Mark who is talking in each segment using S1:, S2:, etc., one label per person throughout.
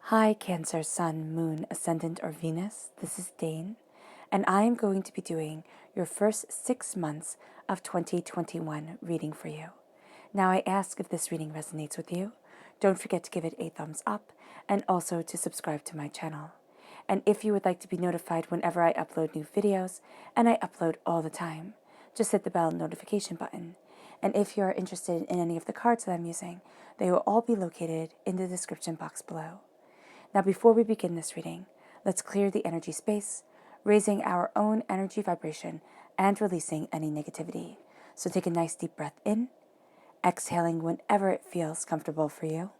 S1: Hi, Cancer, Sun, Moon, Ascendant, or Venus. This is Dane, and I am going to be doing your first 6 months of 2021 reading for you. Now, I ask if this reading resonates with you. Don't forget to give it a thumbs up and also to subscribe to my channel. And if you would like to be notified whenever I upload new videos, and I upload all the time, just hit the bell notification button. And if you are interested in any of the cards that I'm using, they will all be located in the description box below. Now, before we begin this reading, let's clear the energy space, raising our own energy vibration and releasing any negativity. So take a nice deep breath in, exhaling whenever it feels comfortable for you.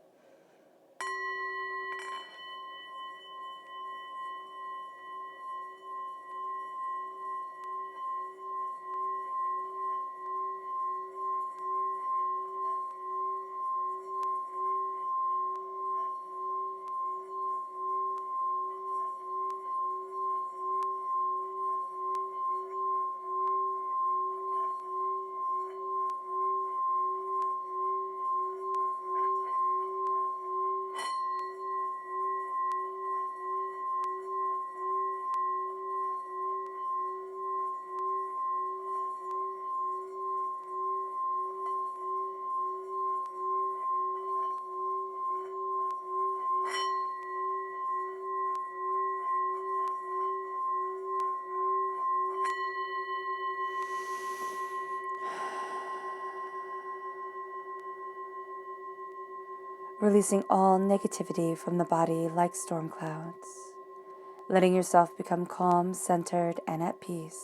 S1: Releasing all negativity from the body like storm clouds, letting yourself become calm, centered, and at peace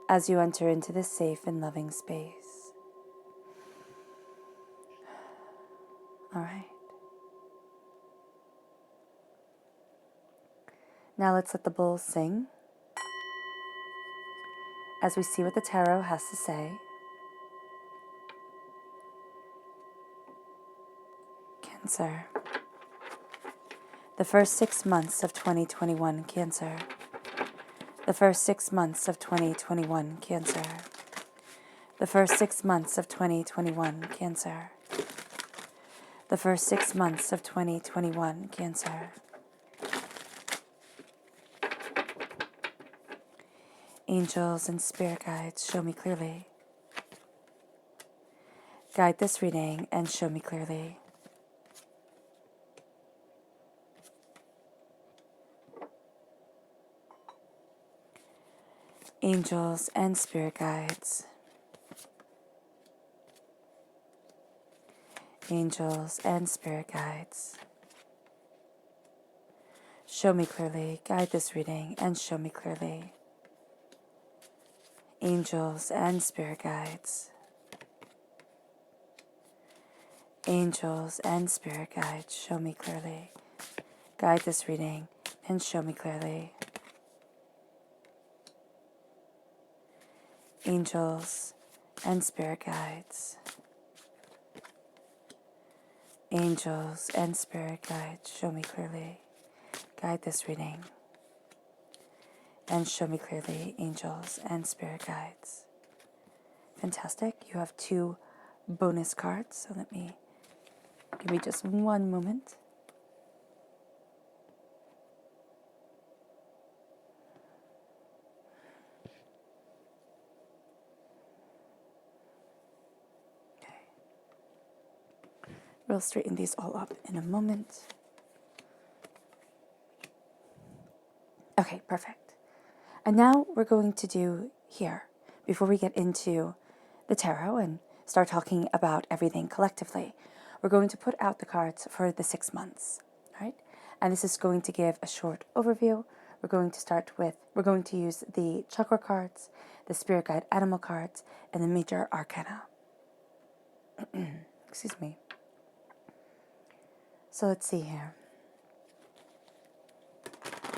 S1: as you enter into this safe and loving space. All right. Now let's let the bull sing as we see what the tarot has to say. Cancer. The first 6 months of 2021, Cancer. The first 6 months of 2021, Cancer. The first 6 months of 2021, Cancer. The first 6 months of 2021, Cancer. Angels and spirit guides, show me clearly. Guide this reading and show me clearly. Angels and spirit guides. Angels and spirit guides. Show me clearly. Guide this reading and show me clearly. Angels and spirit guides. Angels and spirit guides, show me clearly. Guide this reading and show me clearly. Angels and spirit guides. Angels and spirit guides, show me clearly. Guide this reading and show me clearly, angels and spirit guides. Fantastic. You have 2 bonus cards, so give me just one moment. We'll straighten these all up in a moment. Okay, perfect. And now we're going to do here, before we get into the tarot and start talking about everything collectively, we're going to put out the cards for the 6 months, right? And this is going to give a short overview. We're going to use the Chakra cards, the Spirit Guide Animal cards, and the Major Arcana. Excuse me. So let's see here.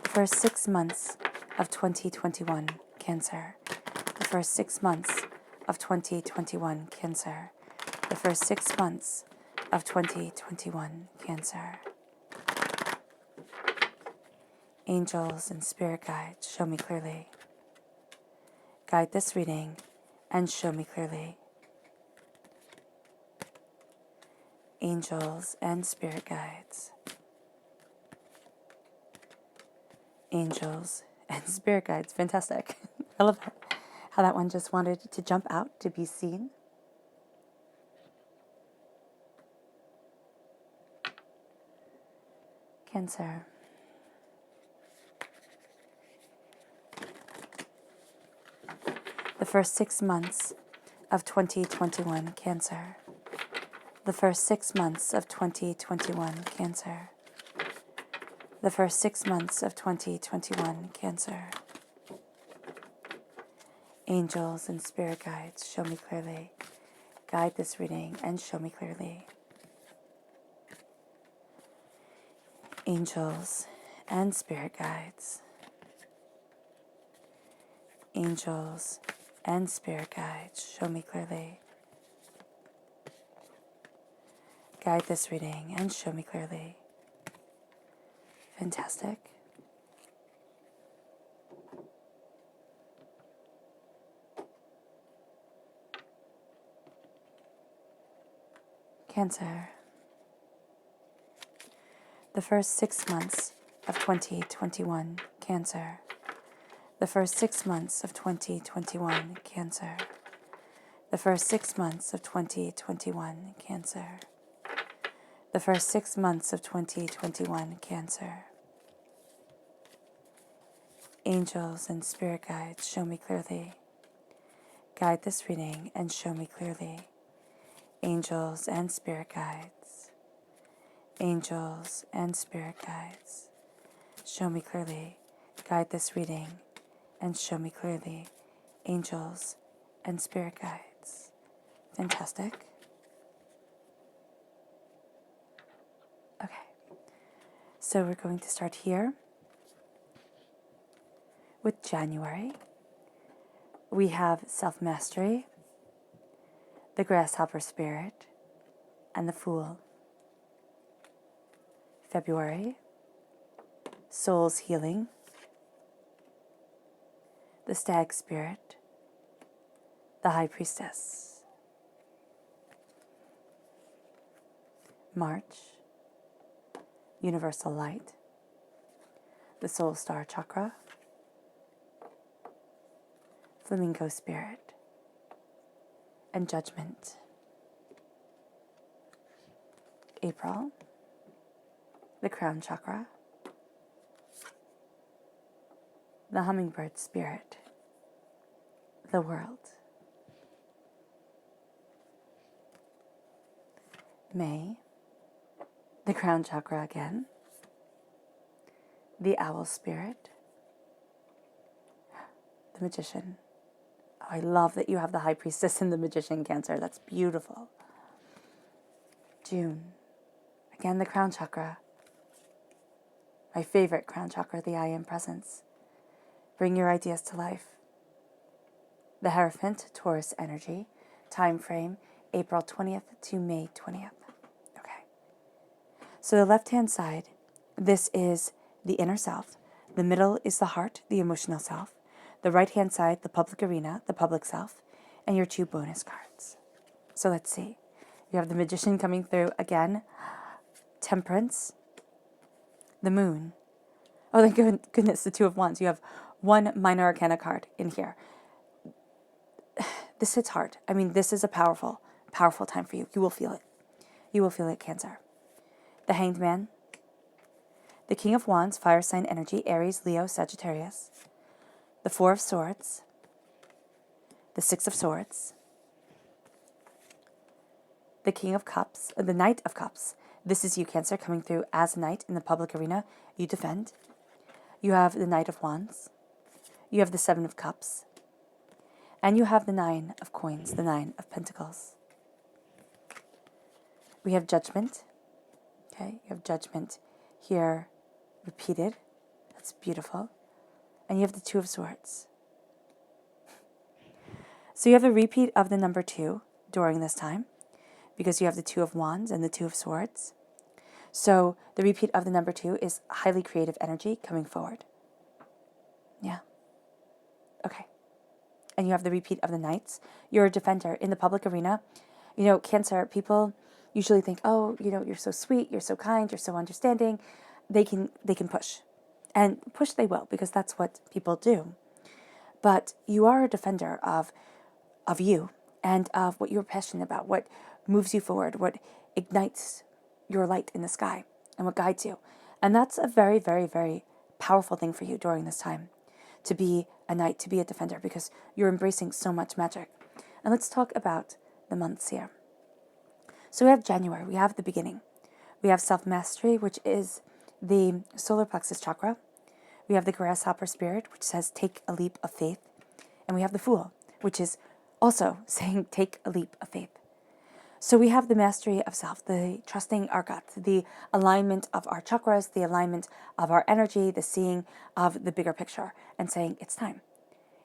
S1: The first 6 months of 2021, Cancer. The first 6 months of 2021, Cancer. The first 6 months of 2021, Cancer. Angels and spirit guides, show me clearly. Guide this reading and show me clearly. Angels and spirit guides. angels, and spirit guides. Fantastic. I love that. How that one just wanted to jump out to be seen. Cancer. The first 6 months of 2021, Cancer. The first 6 months of 2021, Cancer. The first 6 months of 2021, Cancer. Angels and spirit guides, show me clearly. Guide this reading and show me clearly. Angels and spirit guides. Angels and spirit guides, show me clearly. Guide this reading and show me clearly. Fantastic. Cancer. The first 6 months of 2021, Cancer. The first 6 months of 2021, Cancer. The first 6 months of 2021, Cancer. The first 6 months of 2021, Cancer. Angels and spirit guides, show me clearly. Guide this reading and show me clearly. Angels and spirit guides. Angels and spirit guides, show me clearly. Guide this reading and show me clearly. Angels and spirit guides. Fantastic. Okay, so we're going to start here with January. We have self-mastery, the grasshopper spirit, and the fool. February, soul's healing, the stag spirit, the high priestess. March, universal light, the soul star chakra, flamingo spirit, and judgment. April, the crown chakra, the hummingbird spirit, the world. May, the crown chakra again, the owl spirit, the magician. Oh, I love that you have the high priestess and the magician, Cancer. That's beautiful. June, again the crown chakra. My favorite crown chakra, the I Am Presence. Bring your ideas to life. The Hierophant, Taurus energy. Time frame, April 20th to May 20th. Okay. So the left-hand side, this is the inner self. The middle is the heart, the emotional self. The right-hand side, the public arena, the public self. And your 2 bonus cards. So let's see. You have the magician coming through again. Temperance. The moon. Oh, thank goodness, the 2 of Wands. You have 1 minor arcana card in here. This hits hard. I mean, this is a powerful, powerful time for you. You will feel it. You will feel it, Cancer. The Hanged Man. The King of Wands, fire sign energy, Aries, Leo, Sagittarius. The 4 of Swords. The 6 of Swords. The King of Cups, the Knight of Cups. This is you, Cancer, coming through as a knight in the public arena. You defend. You have the Knight of Wands. You have the 7 of Cups. And you have the 9 of Coins, the 9 of Pentacles. We have Judgment. Okay, you have Judgment here repeated. That's beautiful. And you have the 2 of Swords. So you have a repeat of the number 2 during this time, because you have the 2 of Wands and the 2 of Swords. So the repeat of the number 2 is highly creative energy coming forward. Yeah. Okay. And you have the repeat of the Knights. You're a defender in the public arena. You know, Cancer, people usually think, oh, you know, you're so sweet, you're so kind, you're so understanding. They can push. And push they will, because that's what people do. But you are a defender of you and of what you're passionate about, what moves you forward, what ignites your light in the sky, and what guides you. And that's a very, very, very powerful thing for you during this time, to be a knight, to be a defender, because you're embracing so much magic. And let's talk about the months here. So we have January, we have the beginning. We have self-mastery, which is the solar plexus chakra. We have the grasshopper spirit, which says take a leap of faith. And we have the fool, which is also saying take a leap of faith. So we have the mastery of self, the trusting our gut, the alignment of our chakras, the alignment of our energy, the seeing of the bigger picture, and saying it's time.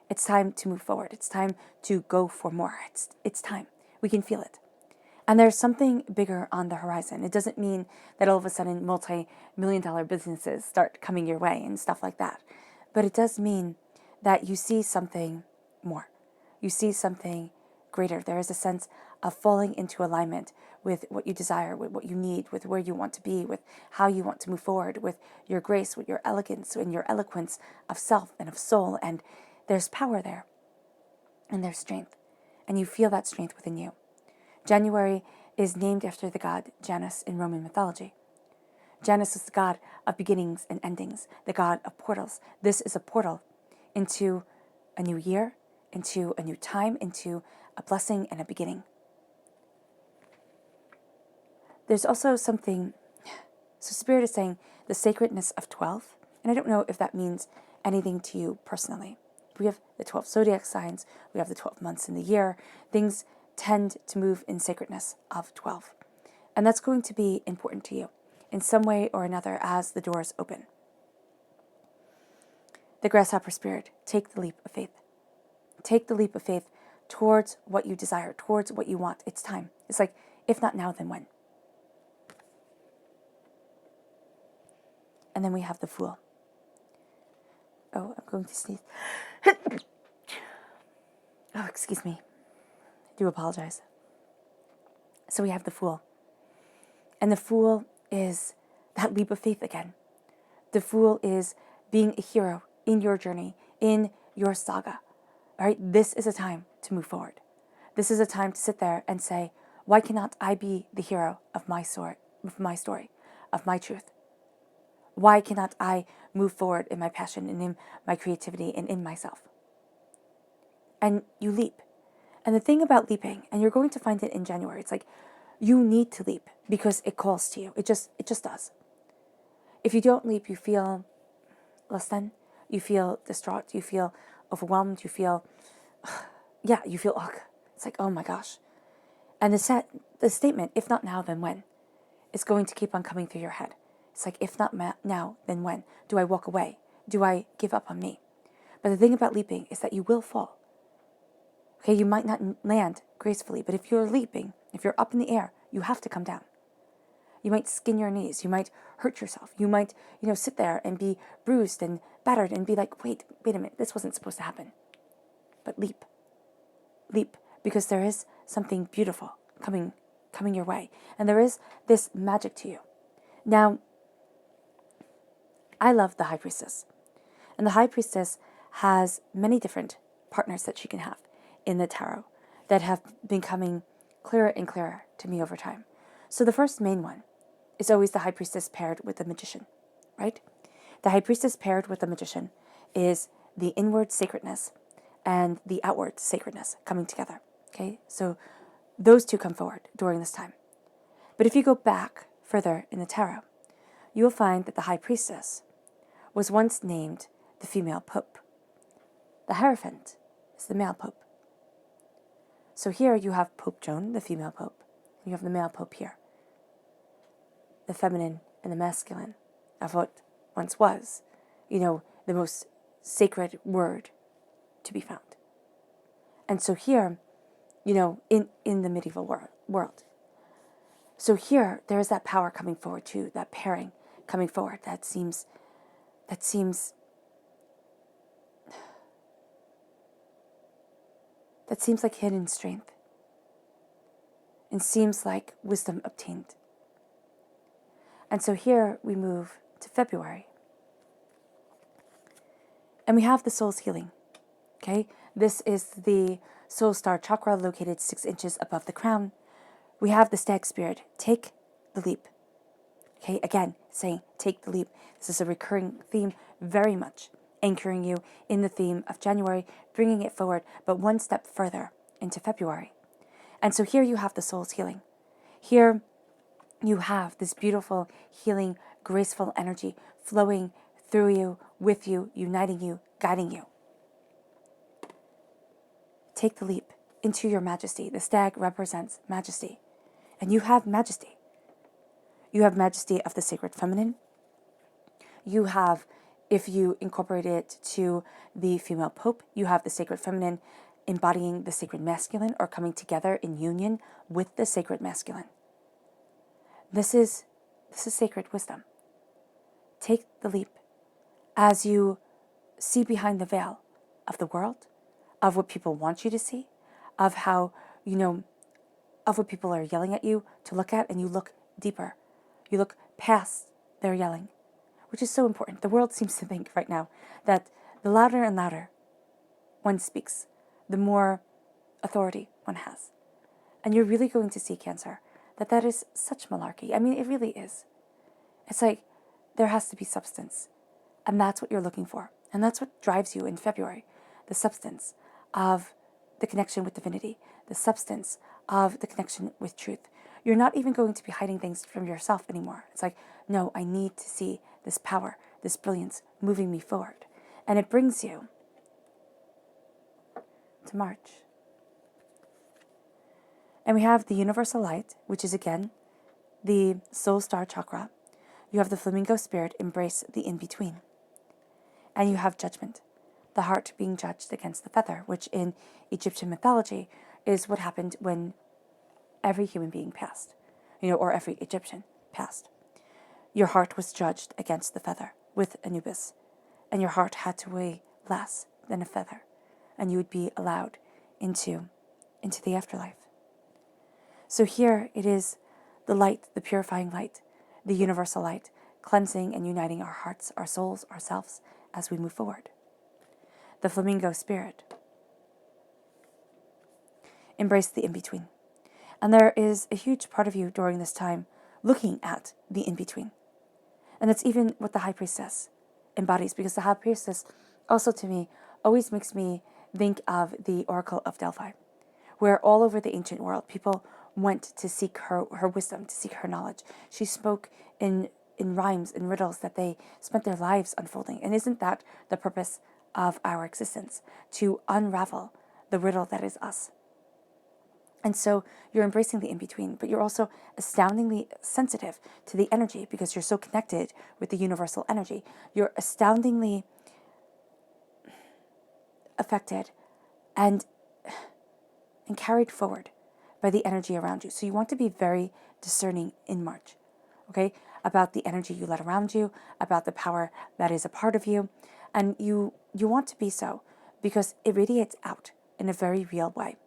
S1: It's time to move forward. It's time to go for more. It's time. We can feel it. And there's something bigger on the horizon. It doesn't mean that all of a sudden multi-million-dollar businesses start coming your way and stuff like that. But it does mean that you see something more. You see something greater. There is a sense of falling into alignment with what you desire, with what you need, with where you want to be, with how you want to move forward, with your grace, with your elegance, and your eloquence of self and of soul. And there's power there. And there's strength. And you feel that strength within you. January is named after the god Janus in Roman mythology. Janus is the god of beginnings and endings, the god of portals. This is a portal into a new year, into a new time, into a blessing and a beginning. There's also something, so Spirit is saying the sacredness of 12, and I don't know if that means anything to you personally. We have the 12 zodiac signs, we have the 12 months in the year. Things tend to move in sacredness of 12. And that's going to be important to you in some way or another as the doors open. The grasshopper spirit, take the leap of faith. Take the leap of faith towards what you desire, towards what you want. It's time. It's like, if not now, then when? And then we have the fool. Oh, I'm going to sneeze. Oh, excuse me. I do apologize. So we have the fool. And the fool is that leap of faith again. The fool is being a hero in your journey, in your saga. All right, this is a time to move forward. This is a time to sit there and say, why cannot I be the hero of my story, of my truth? Why cannot I move forward in my passion and in my creativity and in myself? And you leap. And the thing about leaping, and you're going to find it in January, it's like you need to leap because it calls to you. It just does. If you don't leap, you feel less than, you feel distraught, you feel overwhelmed, you feel, you feel, it's like, oh my gosh. And the statement, if not now, then when, is going to keep on coming through your head. It's like, if not now, then when? Do I walk away? Do I give up on me? But the thing about leaping is that you will fall. Okay, you might not land gracefully, but if you're leaping, if you're up in the air, you have to come down. You might skin your knees. You might hurt yourself. You might, sit there and be bruised and battered and be like, wait a minute, this wasn't supposed to happen. But leap, because there is something beautiful coming your way. And there is this magic to you. Now, I love the High Priestess. And the High Priestess has many different partners that she can have in the tarot that have been coming clearer and clearer to me over time. So the first main one is always the High Priestess paired with the Magician, right? The High Priestess paired with the Magician is the inward sacredness and the outward sacredness coming together, okay? So those two come forward during this time. But if you go back further in the tarot, you will find that the High Priestess was once named the female pope. The Hierophant is the male pope. So here you have Pope Joan, the female pope. You have the male pope here. The feminine and the masculine of what once was, the most sacred word to be found. And so here, in the medieval world. So here, there is that power coming forward too, that pairing coming forward. That seems like hidden strength. And seems like wisdom obtained. And so here we move to February. And we have the soul's healing. Okay, this is the soul star chakra located 6 inches above the crown. We have the stag spirit. Take the leap. Okay, again, saying take the leap. This is a recurring theme, very much anchoring you in the theme of January, bringing it forward, but one step further into February. And so here you have the soul's healing. Here you have this beautiful, healing, graceful energy flowing through you, with you, uniting you, guiding you. Take the leap into your majesty. The stag represents majesty. And you have majesty. You have majesty of the sacred feminine. You have, if you incorporate it to the female pope, you have the sacred feminine embodying the sacred masculine or coming together in union with the sacred masculine. This is sacred wisdom. Take the leap as you see behind the veil of the world, of what people want you to see, of how, of what people are yelling at you to look at, and you look deeper. You look past their yelling, which is so important. The world seems to think right now that the louder and louder one speaks, the more authority one has. And you're really going to see, Cancer, that is such malarkey. I mean, it really is. It's like there has to be substance. And that's what you're looking for. And that's what drives you in February. The substance of the connection with divinity. The substance of the connection with truth. You're not even going to be hiding things from yourself anymore. It's like, no, I need to see this power, this brilliance moving me forward. And it brings you to March. And we have the universal light, which is again the soul star chakra. You have the flamingo spirit, embrace the in-between. And you have judgment, the heart being judged against the feather, which in Egyptian mythology is what happened when every human being passed, or every Egyptian passed. Your heart was judged against the feather with Anubis, and your heart had to weigh less than a feather, and you would be allowed into the afterlife. So here it is the light, the purifying light, the universal light, cleansing and uniting our hearts, our souls, ourselves as we move forward. The flamingo spirit. Embrace the in-between. And there is a huge part of you during this time looking at the in-between. And that's even what the high priestess embodies, because the high priestess also to me always makes me think of the Oracle of Delphi, where all over the ancient world people went to seek her wisdom, to seek her knowledge. She spoke in rhymes and riddles that they spent their lives unfolding. And isn't that the purpose of our existence? To unravel the riddle that is us. And so you're embracing the in-between, but you're also astoundingly sensitive to the energy because you're so connected with the universal energy. You're astoundingly affected and carried forward by the energy around you. So you want to be very discerning in March, okay, about the energy you let around you, about the power that is a part of you. And you want to be so because it radiates out in a very real way.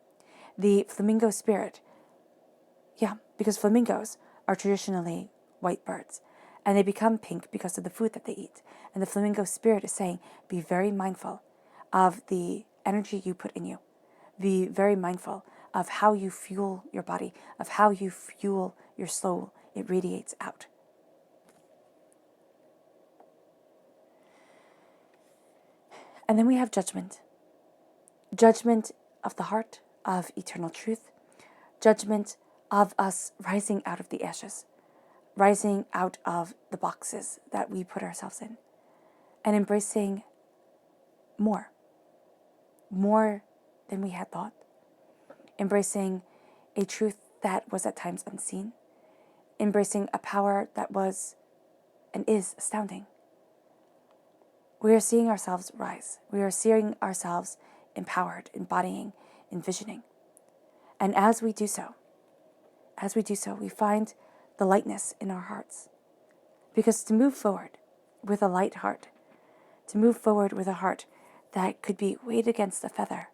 S1: The flamingo spirit, because flamingos are traditionally white birds, and they become pink because of the food that they eat. And the flamingo spirit is saying, be very mindful of the energy you put in you. Be very mindful of how you fuel your body, of how you fuel your soul. It radiates out. And then we have judgment. Judgment of the heart, of eternal truth. Judgment of us rising out of the ashes, rising out of the boxes that we put ourselves in, and embracing more than we had thought. Embracing a truth that was at times unseen. Embracing a power that was and is astounding. We are seeing ourselves rise. We are seeing ourselves empowered, embodying, envisioning. And as we do so, we find the lightness in our hearts. Because to move forward with a light heart, to move forward with a heart that could be weighed against a feather,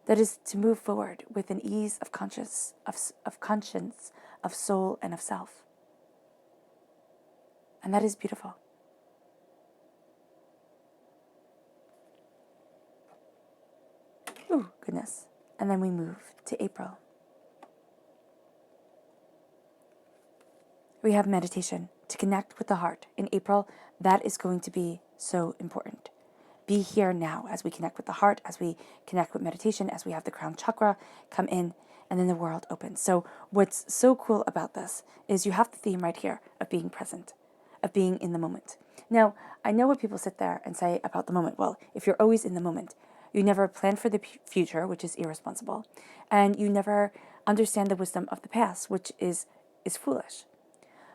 S1: that is to move forward with an ease of conscience, of soul, and of self. And that is beautiful. Ooh, goodness. And then we move to April. We have meditation to connect with the heart. In April, that is going to be so important. Be here now as we connect with the heart, as we connect with meditation, as we have the crown chakra come in, and then the world opens. So what's so cool about this is you have the theme right here of being present, of being in the moment. Now, I know what people sit there and say about the moment. Well, if you're always in the moment, you never plan for the future, which is irresponsible, and you never understand the wisdom of the past, which is foolish.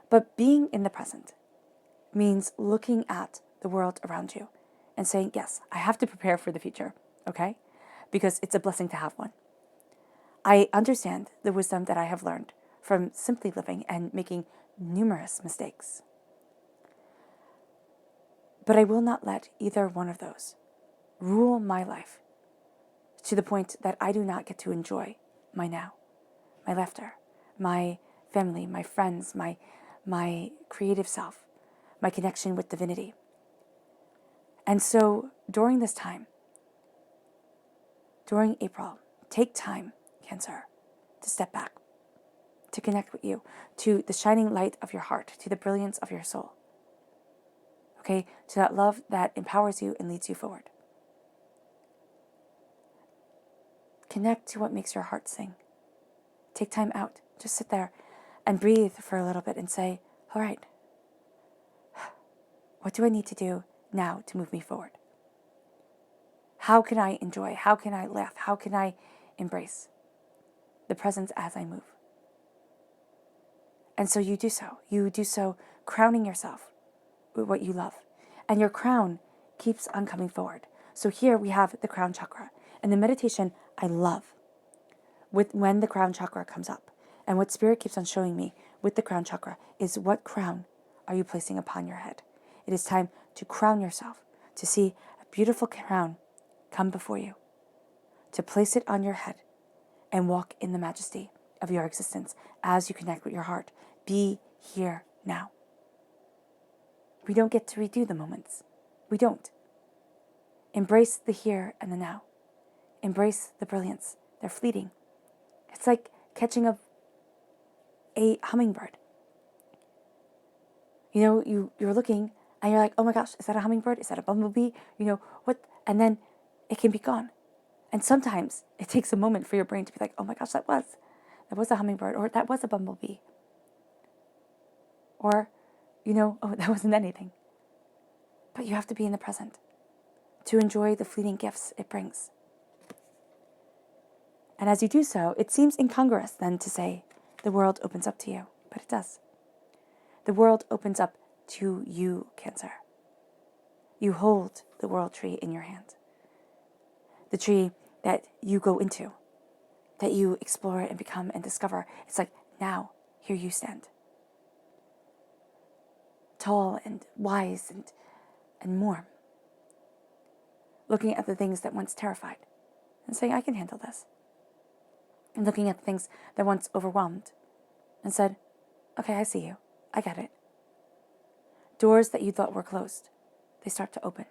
S1: But being in the present means looking at the world around you and saying, yes, I have to prepare for the future, okay? Because it's a blessing to have one. I understand the wisdom that I have learned from simply living and making numerous mistakes. But I will not let either one of those rule my life to the point that I do not get to enjoy my now, my laughter, my family, my friends, my creative self, my connection with divinity. And so during this time, during April, take time, Cancer, to step back, to connect with you, to the shining light of your heart, to the brilliance of your soul. Okay, to that love that empowers you and leads you forward. Connect to what makes your heart sing. Take time out. Just sit there and breathe for a little bit and say, all right, what do I need to do now to move me forward? How can I enjoy? How can I laugh? How can I embrace the presence as I move? And so you do so. You do so crowning yourself with what you love. And your crown keeps on coming forward. So here we have the crown chakra. And the meditation I love with when the crown chakra comes up. And what Spirit keeps on showing me with the crown chakra is what crown are you placing upon your head? It is time to crown yourself, to see a beautiful crown come before you, to place it on your head and walk in the majesty of your existence as you connect with your heart. Be here now. We don't get to redo the moments. We don't. Embrace the here and the now. Embrace the brilliance. They're fleeting. It's like catching a hummingbird. You know, you're looking and you're like, oh my gosh, is that a hummingbird? Is that a bumblebee? You know, what? And then it can be gone. And sometimes it takes a moment for your brain to be like, oh my gosh, that was a hummingbird, or that was a bumblebee. Or, you know, oh, that wasn't anything. But you have to be in the present to enjoy the fleeting gifts it brings. And as you do so, it seems incongruous then to say the world opens up to you, but it does. The world opens up to you, Cancer. You hold the world tree in your hand. The tree that you go into, that you explore and become and discover. It's like, now, here you stand. Tall and wise and warm. Looking at the things that once terrified and saying, I can handle this. And looking at the things that once overwhelmed and said, okay, I see you. I get it. Doors that you thought were closed, they start to open.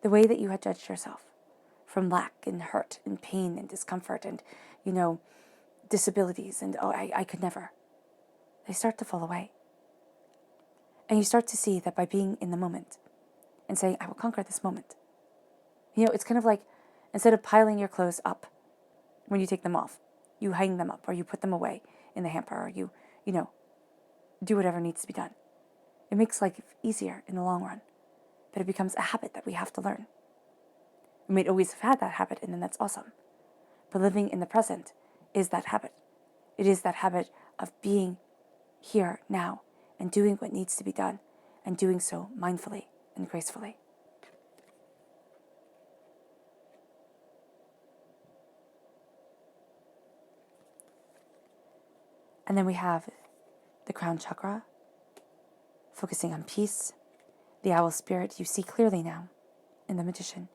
S1: The way that you had judged yourself from lack and hurt and pain and discomfort and, you know, disabilities and, oh, I could never. They start to fall away. And you start to see that by being in the moment and saying, I will conquer this moment. You know, it's kind of like, instead of piling your clothes up when you take them off, you hang them up or you put them away in the hamper or you know, do whatever needs to be done. It makes life easier in the long run, but it becomes a habit that we have to learn. We may always have had that habit, and then that's awesome. But living in the present is that habit. It is that habit of being here now and doing what needs to be done and doing so mindfully and gracefully. And then we have the crown chakra, focusing on peace. The owl spirit, you see clearly now. In the magician,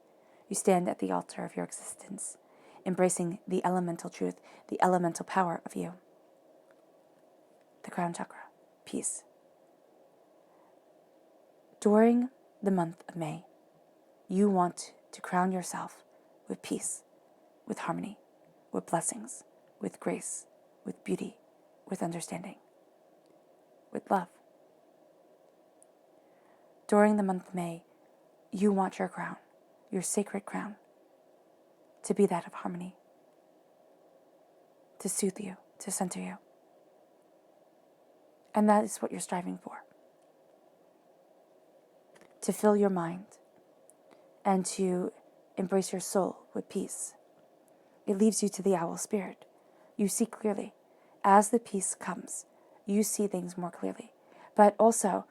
S1: you stand at the altar of your existence, embracing the elemental truth, the elemental power of you. The crown chakra, peace. During the month of May, you want to crown yourself with peace, with harmony, with blessings, with grace, with beauty, with understanding, with love. During the month of May, you want your crown, your sacred crown, to be that of harmony, to soothe you, to center you. And that is what you're striving for. To fill your mind and to embrace your soul with peace. It leaves you to the owl spirit. You see clearly. As the peace comes, you see things more clearly. But also,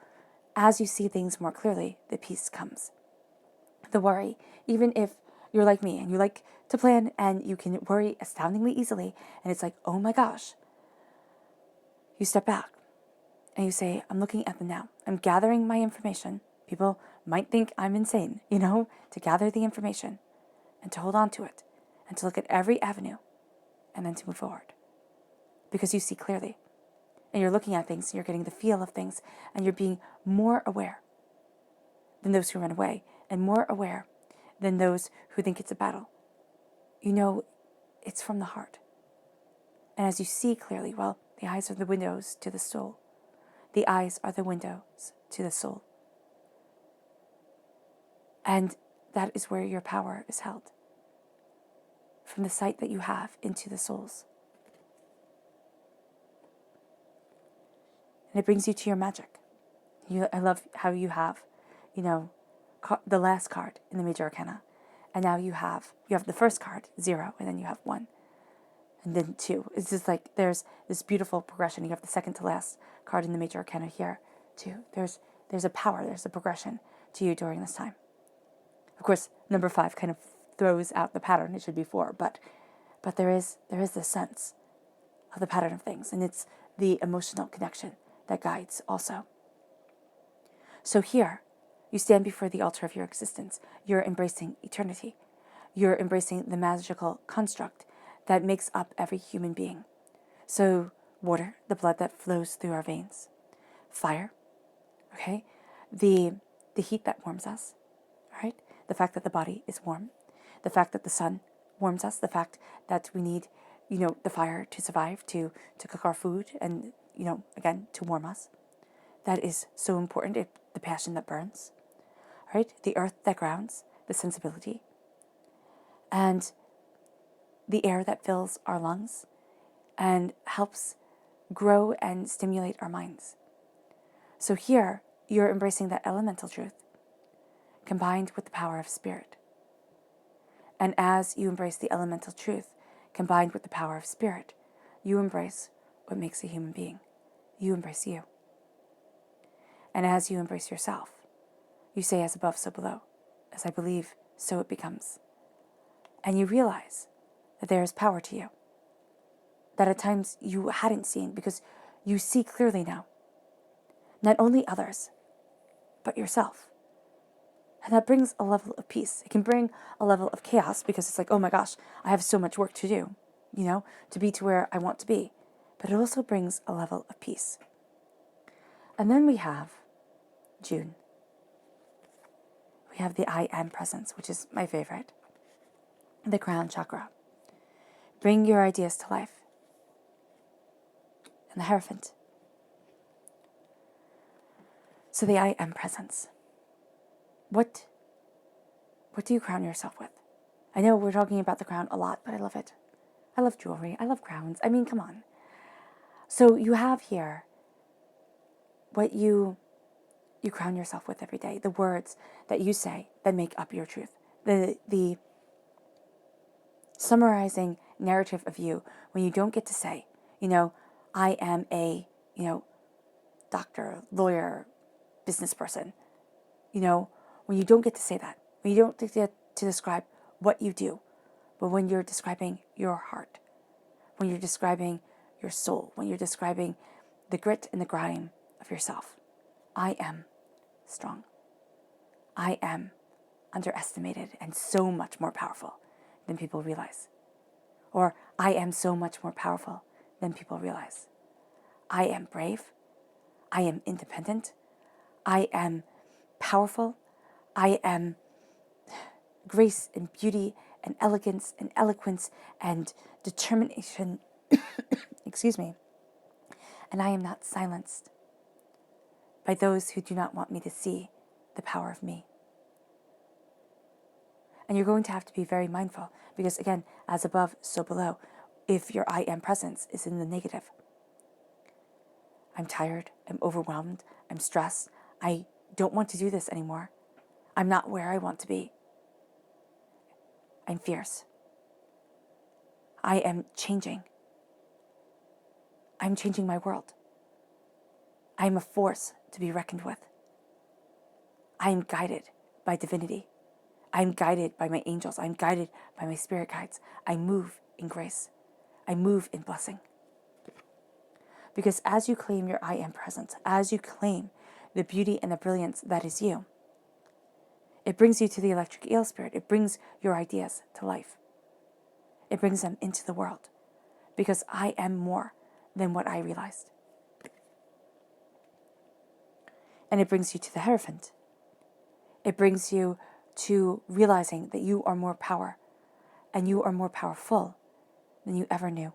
S1: as you see things more clearly, the peace comes. The worry, even if you're like me and you like to plan and you can worry astoundingly easily, and it's like, oh my gosh, you step back and you say, I'm looking at the now. I'm gathering my information. People might think I'm insane, to gather the information and to hold on to it and to look at every avenue and then to move forward. Because you see clearly and you're looking at things and you're getting the feel of things and you're being more aware than those who run away and more aware than those who think it's a battle. It's from the heart. And as you see clearly, well, the eyes are the windows to the soul. The eyes are the windows to the soul. And that is where your power is held. From the sight that you have into the souls. And it brings you to your magic. I love how you have, the last card in the major arcana. And now you have the first card, 0, and then you have 1. And then 2. It's just like there's this beautiful progression. You have the second to last card in the major arcana here, too. There's a power, there's a progression to you during this time. Of course, number 5 kind of throws out the pattern. It should be 4, but there is this sense of the pattern of things, and it's the emotional connection that guides also. So here, you stand before the altar of your existence. You're embracing eternity. You're embracing the magical construct that makes up every human being. So water, the blood that flows through our veins. Fire, okay? The heat that warms us, right? The fact that the body is warm. The fact that the sun warms us. The fact that we need, the fire to survive, to cook our food and, again, to warm us. That is so important. The passion that burns, right? The earth that grounds, the sensibility. And the air that fills our lungs and helps grow and stimulate our minds. So here, you're embracing that elemental truth combined with the power of spirit. And as you embrace the elemental truth combined with the power of spirit, you embrace what makes a human being. You embrace you. And as you embrace yourself, you say, as above, so below. As I believe, so it becomes. And you realize that there is power to you that at times you hadn't seen, because you see clearly now. Not only others, but yourself. And that brings a level of peace. It can bring a level of chaos because it's like, oh my gosh, I have so much work to do, to be to where I want to be. But it also brings a level of peace. And then we have June. We have the I Am presence, which is my favorite. The crown chakra. Bring your ideas to life. And the Hierophant. So the I Am presence. What do you crown yourself with? I know we're talking about the crown a lot, but I love it. I love jewelry. I love crowns. I mean, come on. So you have here what you crown yourself with every day, the words that you say that make up your truth, the summarizing narrative of you when you don't get to say, I am a, doctor, lawyer, business person, when you don't get to say that, when you don't get to describe what you do, but when you're describing your heart, when you're describing your soul, when you're describing the grit and the grime of yourself. I am strong. I am underestimated and so much more powerful than people realize. Or I am so much more powerful than people realize. I am brave. I am independent. I am powerful. I am grace and beauty and elegance and eloquence and determination. Excuse me. And I am not silenced by those who do not want me to see the power of me. And you're going to have to be very mindful because, again, as above, so below. If your I am presence is in the negative, I'm tired, I'm overwhelmed, I'm stressed, I don't want to do this anymore, I'm not where I want to be, I'm fierce, I am changing, I'm changing my world, I am a force to be reckoned with, I am guided by divinity, I'm guided by my angels, I'm guided by my spirit guides, I move in grace, I move in blessing. Because as you claim your I am presence, as you claim the beauty and the brilliance that is you, it brings you to the electric eel spirit. It brings your ideas to life. It brings them into the world. Because I am more than what I realized. And it brings you to the Hierophant. It brings you to realizing that you are more power and you are more powerful than you ever knew.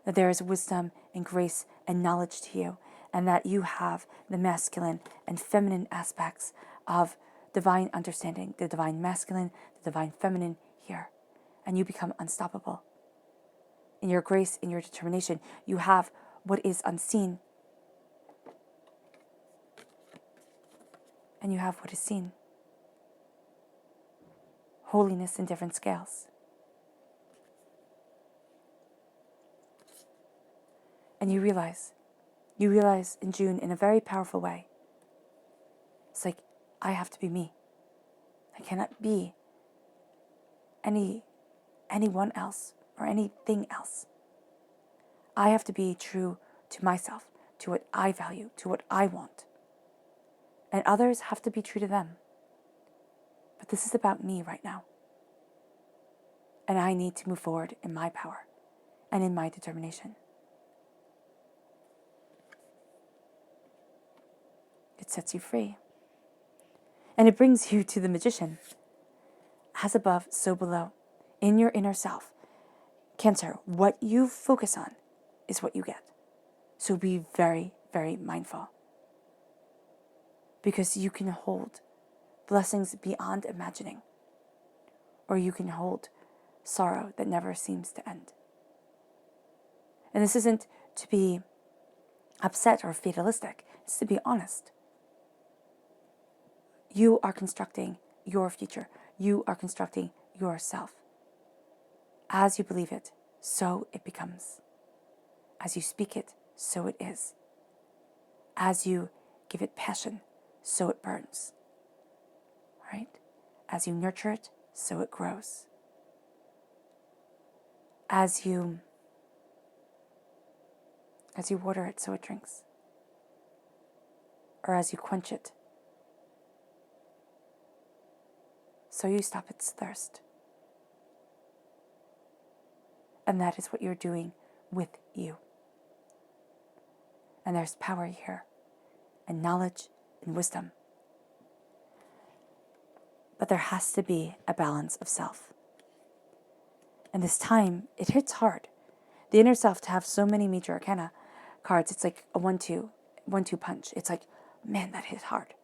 S1: That there is wisdom and grace and knowledge to you, and that you have the masculine and feminine aspects of divine understanding, the divine masculine, the divine feminine here, and you become unstoppable. In your grace, in your determination, you have what is unseen, and you have what is seen. Holiness in different scales. And you realize in June in a very powerful way, it's like, I have to be me. I cannot be anyone else or anything else. I have to be true to myself, to what I value, to what I want. And others have to be true to them. But this is about me right now. And I need to move forward in my power and in my determination. It sets you free. And it brings you to the Magician. As above, so below. In your inner self. Cancer, what you focus on is what you get. So be very, very mindful. Because you can hold blessings beyond imagining. Or you can hold sorrow that never seems to end. And this isn't to be upset or fatalistic. It's to be honest. You are constructing your future. You are constructing yourself. As you believe it, so it becomes. As you speak it, so it is. As you give it passion, so it burns. Right? As you nurture it, so it grows. As you water it, so it drinks. Or as you quench it, so you stop its thirst. And that is what you're doing with you. And there's power here, and knowledge, and wisdom. But there has to be a balance of self. And this time, it hits hard. The inner self, to have so many major arcana cards, it's like a 1-2 punch. It's like, man, that hit hard.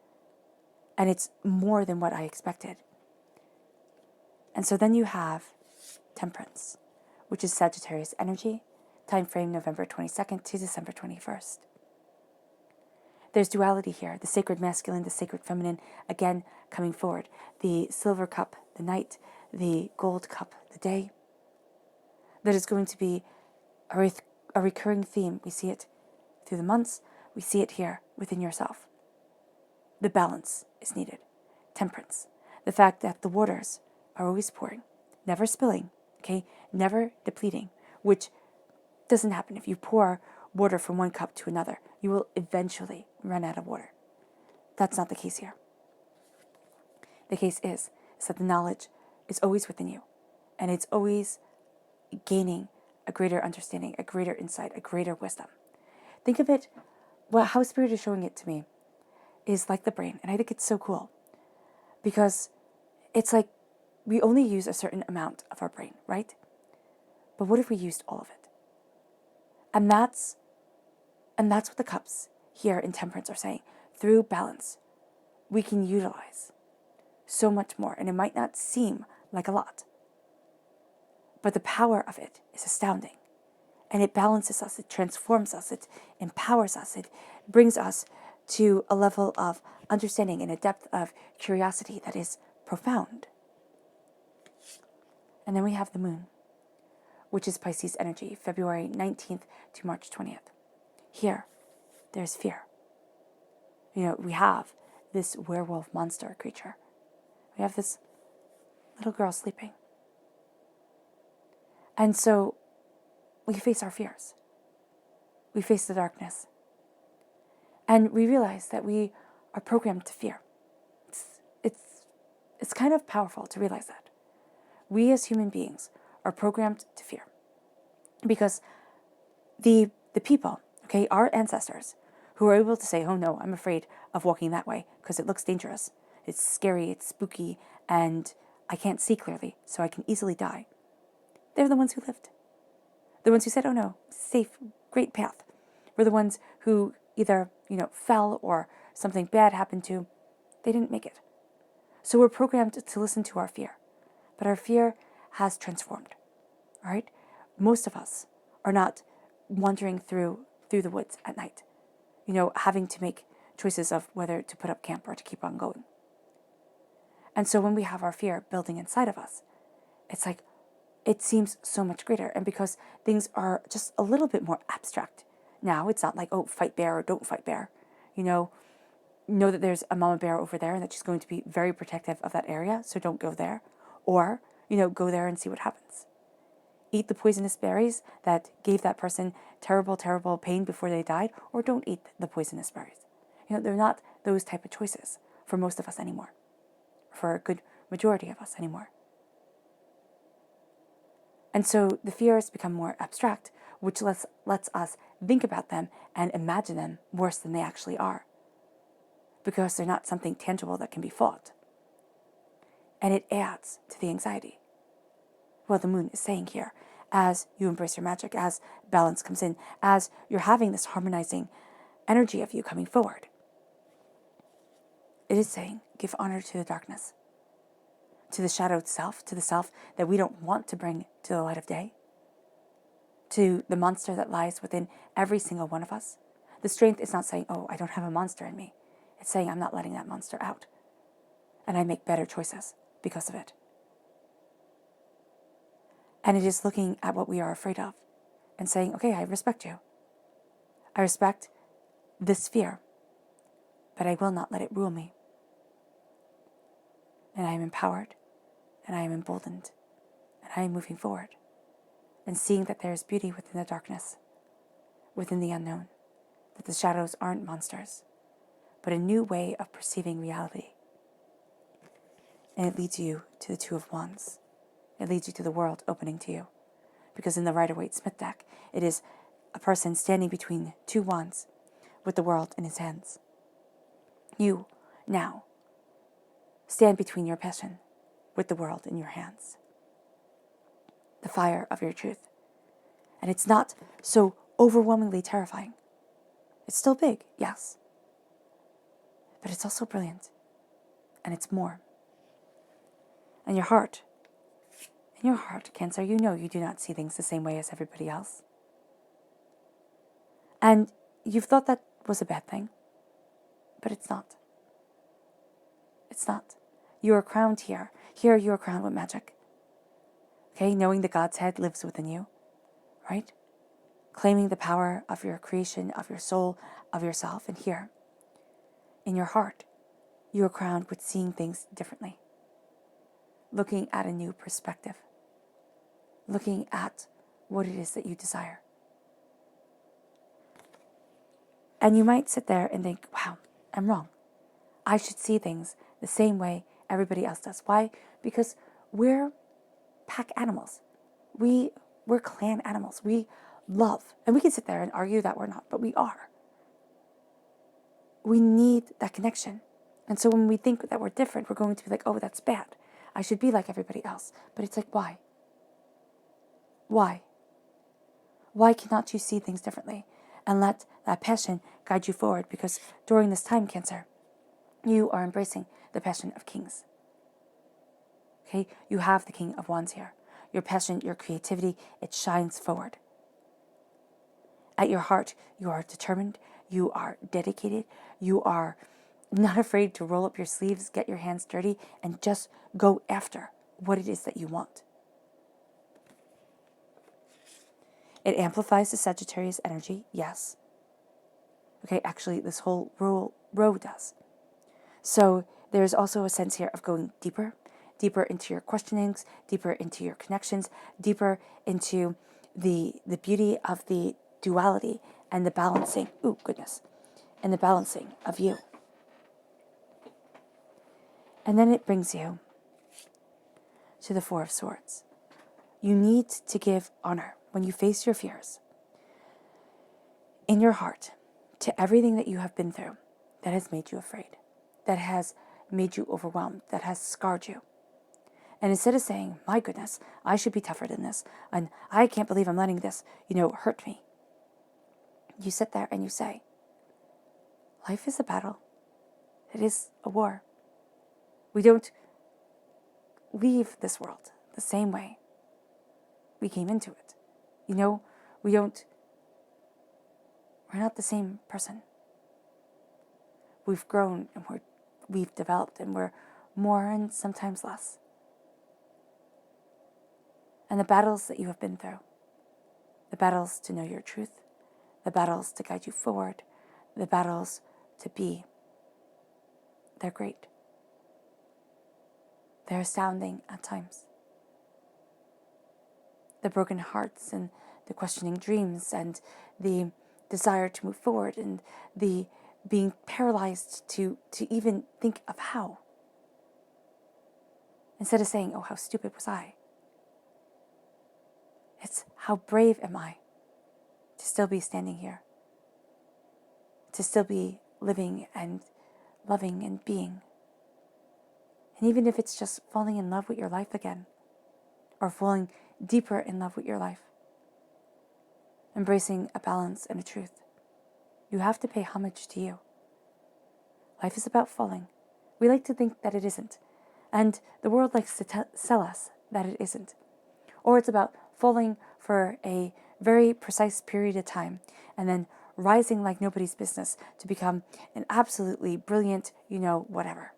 S1: And it's more than what I expected. And so then you have Temperance, which is Sagittarius energy, time frame November 22nd to December 21st. There's duality here, the sacred masculine, the sacred feminine, again coming forward. The silver cup, the night, the gold cup, the day. That is going to be a recurring theme. We see it through the months. We see it here within yourself. The balance is needed. Temperance. The fact that the waters are always pouring, never spilling, okay, never depleting, which doesn't happen. If you pour water from one cup to another, you will eventually run out of water. That's not the case here. The case is that the knowledge is always within you, and it's always gaining a greater understanding, a greater insight, a greater wisdom. Think of it, well, how Spirit is showing it to me is like the brain, and I think it's so cool because it's like we only use a certain amount of our brain, right? But what if we used all of it? And that's what the cups here in Temperance are saying. Through balance, we can utilize so much more. And it might not seem like a lot, but the power of it is astounding. And it balances us, it transforms us, it empowers us, it brings us to a level of understanding and a depth of curiosity that is profound. And then we have the moon, which is Pisces energy, February 19th to March 20th. Here, there's fear. We have this werewolf monster creature. We have this little girl sleeping. And so we face our fears. We face the darkness. And we realize that we are programmed to fear. It's kind of powerful to realize that. We as human beings are programmed to fear. Because the people, okay, our ancestors, who are able to say, oh no, I'm afraid of walking that way because it looks dangerous. It's scary, it's spooky, and I can't see clearly, so I can easily die. They're the ones who lived. The ones who said, oh no, safe, great path. We're the ones who either, fell or something bad happened to. They didn't make it. So we're programmed to listen to our fear. But our fear has transformed, all right? Most of us are not wandering through the woods at night, having to make choices of whether to put up camp or to keep on going. And so when we have our fear building inside of us, it's like, it seems so much greater. And because things are just a little bit more abstract now, it's not like, oh, fight bear or don't fight bear. Know that there's a mama bear over there and that she's going to be very protective of that area, so don't go there. Or, go there and see what happens. Eat the poisonous berries that gave that person terrible, terrible pain before they died, or don't eat the poisonous berries. They're not those type of choices for most of us anymore, for a good majority of us anymore. And so the fears become more abstract, which lets us think about them and imagine them worse than they actually are, because they're not something tangible that can be fought. And it adds to the anxiety. Well, the moon is saying here, as you embrace your magic, as balance comes in, as you're having this harmonizing energy of you coming forward, it is saying, give honor to the darkness, to the shadowed self, to the self that we don't want to bring to the light of day, to the monster that lies within every single one of us. The strength is not saying, oh, I don't have a monster in me. It's saying I'm not letting that monster out. And I make better choices because of it. And it is looking at what we are afraid of and saying, okay, I respect you. I respect this fear, but I will not let it rule me. And I am empowered, and I am emboldened, and I am moving forward, and seeing that there is beauty within the darkness, within the unknown, that the shadows aren't monsters, but a new way of perceiving reality. And it leads you to the Two of Wands. It leads you to the world opening to you. Because in the Rider-Waite Smith deck, it is a person standing between two wands with the world in his hands. You, now, stand between your passion with the world in your hands. The fire of your truth. And it's not so overwhelmingly terrifying. It's still big, yes. But it's also brilliant. And it's more. And your heart, in your heart, Cancer, you know you do not see things the same way as everybody else. And you've thought that was a bad thing. But it's not. It's not. You are crowned here. Here you are crowned with magic. Okay, knowing the God's head lives within you, right? Claiming the power of your creation, of your soul, of yourself. And here, in your heart, you are crowned with seeing things differently. Looking at a new perspective. Looking at what it is that you desire. And you might sit there and think, wow, I'm wrong. I should see things the same way everybody else does. Why? Because we're pack animals. We're clan animals. We love, and we can sit there and argue that we're not, but we are. We need that connection. And so when we think that we're different, we're going to be like, oh, that's bad. I should be like everybody else. But it's like, why? Why? Why cannot you see things differently and let that passion guide you forward? Because during this time, Cancer, you are embracing the passion of kings. Okay? You have the King of Wands here. Your passion, your creativity, it shines forward. At your heart, you are determined, you are dedicated, you are not afraid to roll up your sleeves, get your hands dirty, and just go after what it is that you want. It amplifies the Sagittarius energy, yes. Okay, actually, this whole row does. So there's also a sense here of going deeper into your questionings, deeper into your connections, deeper into the beauty of the duality and the balancing, and the balancing of you. And then it brings you to the Four of Swords. You need to give honor when you face your fears in your heart to everything that you have been through that has made you afraid, that has made you overwhelmed, that has scarred you. And instead of saying, my goodness, I should be tougher than this, and I can't believe I'm letting this, hurt me, you sit there and you say, life is a battle. It is a war. We don't leave this world the same way we came into it. We're not the same person. We've grown and we've developed and we're more and sometimes less. And the battles that you have been through, the battles to know your truth, the battles to guide you forward, the battles to be, they're great. They're astounding at times. The broken hearts and the questioning dreams and the desire to move forward and the being paralyzed to even think of how. Instead of saying, oh, how stupid was I? It's how brave am I to still be standing here, to still be living and loving and being. And even if it's just falling in love with your life again, or falling deeper in love with your life, embracing a balance and a truth, you have to pay homage to you. Life is about falling. We like to think that it isn't, and the world likes to sell us that it isn't. Or it's about falling for a very precise period of time and then rising like nobody's business to become an absolutely brilliant, whatever.